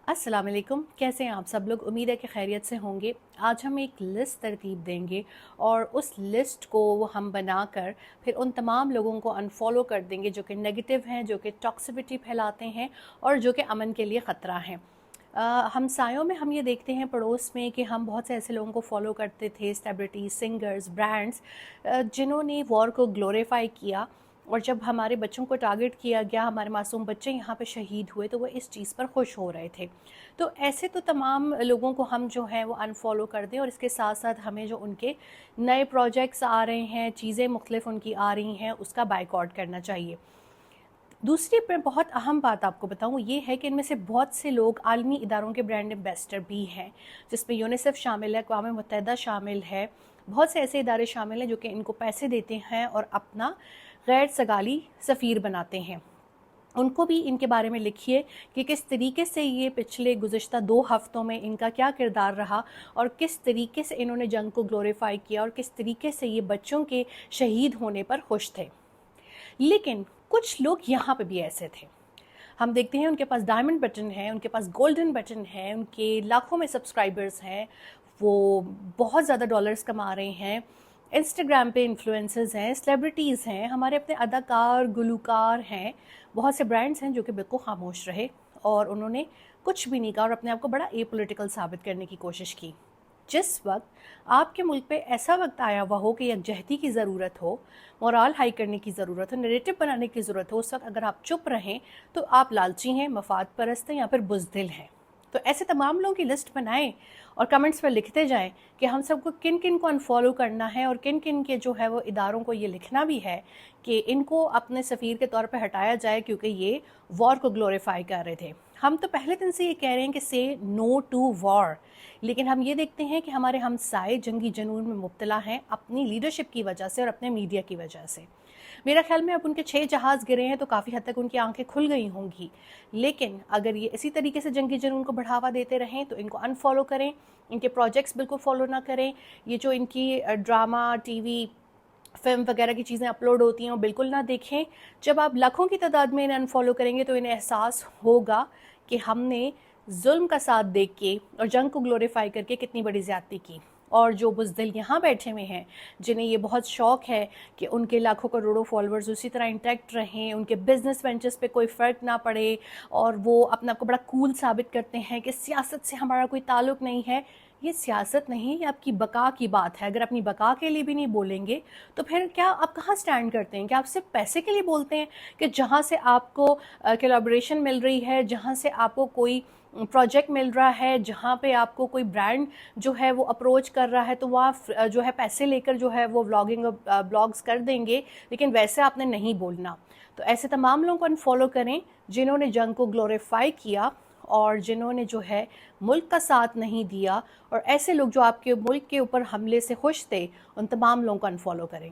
अस्सलाम वालेकुम, कैसे हैं आप सब लोग। उम्मीद है कि खैरियत से होंगे। आज हम एक लिस्ट तरतीब देंगे और उस लिस्ट को हम बनाकर फिर उन तमाम लोगों को अनफॉलो कर देंगे जो कि नेगेटिव हैं, जो कि टॉक्सिसिटी फैलाते हैं और जो कि अमन के लिए ख़तरा हैं। हमसायों में हम ये देखते हैं, पड़ोस में, कि हम बहुत से ऐसे लोगों को फॉलो करते थे, सेलिब्रिटीज़, सिंगर्स, ब्रांड्स, जिन्होंने वॉर को ग्लोरीफाई किया। और जब हमारे बच्चों को टारगेट किया गया, हमारे मासूम बच्चे यहाँ पे शहीद हुए, तो वो इस चीज़ पर खुश हो रहे थे। तो ऐसे तो तमाम लोगों को हम जो है वो अनफॉलो कर दें, और इसके साथ साथ हमें जो उनके नए प्रोजेक्ट्स आ रहे हैं, चीज़ें मुख्तलिफ उनकी आ रही हैं, उसका बाइकआउट करना चाहिए। दूसरी पर बहुत अहम बात आपको बताऊँ, ये है कि इनमें से बहुत से लोग आलमी इदारों के ब्रांड एम्बेसडर भी हैं, जिसमें यूनिसेफ शामिल है, अक़वाम मुत्तहिदा शामिल है। बहुत से ऐसे इदारे शामिल हैं जो कि इनको पैसे देते हैं और अपना गैर सगाली सफ़ीर बनाते हैं। उनको भी इनके बारे में लिखिए कि किस तरीके से ये पिछले गुज़श्ता 2 हफ़्तों में इनका क्या किरदार रहा, और किस तरीके से इन्होंने जंग को ग्लोरीफाई किया, और किस तरीके से ये बच्चों के शहीद होने पर खुश थे। लेकिन कुछ लोग यहाँ पे भी ऐसे थे, हम देखते हैं उनके पास डायमंड बटन है, उनके पास गोल्डन बटन है, उनके लाखों में सब्सक्राइबर्स हैं, वो बहुत ज़्यादा डॉलर्स कमा रहे हैं, इंस्टाग्राम पे इन्फ्लुएंसर्स हैं, सेलिब्रिटीज़ हैं, हमारे अपने अदाकार, गुलूकार हैं, बहुत से ब्रांड्स हैं जो कि बिल्कुल खामोश रहे और उन्होंने कुछ भी नहीं कहा और अपने आप को बड़ा एपॉलिटिकल साबित करने की कोशिश की। जिस वक्त आपके मुल्क पे ऐसा वक्त आया हुआ हो कि यकजहती की ज़रूरत हो, मोराल हाई करने की ज़रूरत हो, नैरेटिव बनाने की ज़रूरत हो, उस वक्त अगर आप चुप रहें तो आप लालची हैं, मफाद परस्त हैं या फिर बुज़दिल हैं। तो ऐसे तमाम लोगों की लिस्ट बनाएं और कमेंट्स में लिखते जाएं कि हम सबको किन किन को अनफॉलो करना है, और किन किन के जो है वो इदारों को ये लिखना भी है कि इनको अपने सफ़ीर के तौर पे हटाया जाए, क्योंकि ये वॉर को ग्लोरीफाई कर रहे थे। हम तो पहले दिन से ये कह रहे हैं कि से नो टू वॉर, लेकिन हम ये देखते हैं कि हमारे हमसाए जंगी जनून में मुब्तला हैं अपनी लीडरशिप की वजह से और अपने मीडिया की वजह से। मेरा ख्याल में अब उनके 6 जहाज़ गिरे हैं तो काफ़ी हद तक उनकी आंखें खुल गई होंगी, लेकिन अगर ये इसी तरीके से जंगी जुनून को बढ़ावा देते रहें तो इनको अनफॉलो करें, इनके प्रोजेक्ट्स बिल्कुल फॉलो ना करें। ये जो इनकी ड्रामा, टीवी, फ़िल्म वगैरह की चीज़ें अपलोड होती हैं वो बिल्कुल ना देखें। जब आप लाखों की तादाद में इन्हें अनफॉलो करेंगे तो इन्हें एहसास होगा कि हमने जुल्म का साथ देख के और जंग को ग्लोरीफाई करके कितनी बड़ी ज़्यादती की। और जो बुज़दिल यहाँ बैठे हुए हैं, जिन्हें ये बहुत शौक़ है कि उनके लाखों करोड़ों फॉलोअर्स उसी तरह इंटैक्ट रहें, उनके बिज़नेस वेंचर्स पे कोई फ़र्क ना पड़े, और वो अपने आप को बड़ा कूल साबित करते हैं कि सियासत से हमारा कोई ताल्लुक़ नहीं है। ये सियासत नहीं, ये आपकी बका की बात है। अगर अपनी बका के लिए भी नहीं बोलेंगे तो फिर क्या आप कहाँ स्टैंड करते हैं? क्या आप सिर्फ पैसे के लिए बोलते हैं कि जहाँ से आपको कोलैबोरेशन मिल रही है, जहाँ से आपको कोई प्रोजेक्ट मिल रहा है, जहाँ पे आपको कोई ब्रांड जो है वो अप्रोच कर रहा है, तो वो आप जो है पैसे लेकर जो है वो व्लॉगिंग ब्लॉग्स कर देंगे, लेकिन वैसे आपने नहीं बोलना। तो ऐसे तमाम लोगों को अनफॉलो करें जिन्होंने जंग को ग्लोरीफाई किया और जिन्होंने जो है मुल्क का साथ नहीं दिया, और ऐसे लोग जो आपके मुल्क के ऊपर हमले से खुश थे, उन तमाम लोगों को अनफॉलो करें।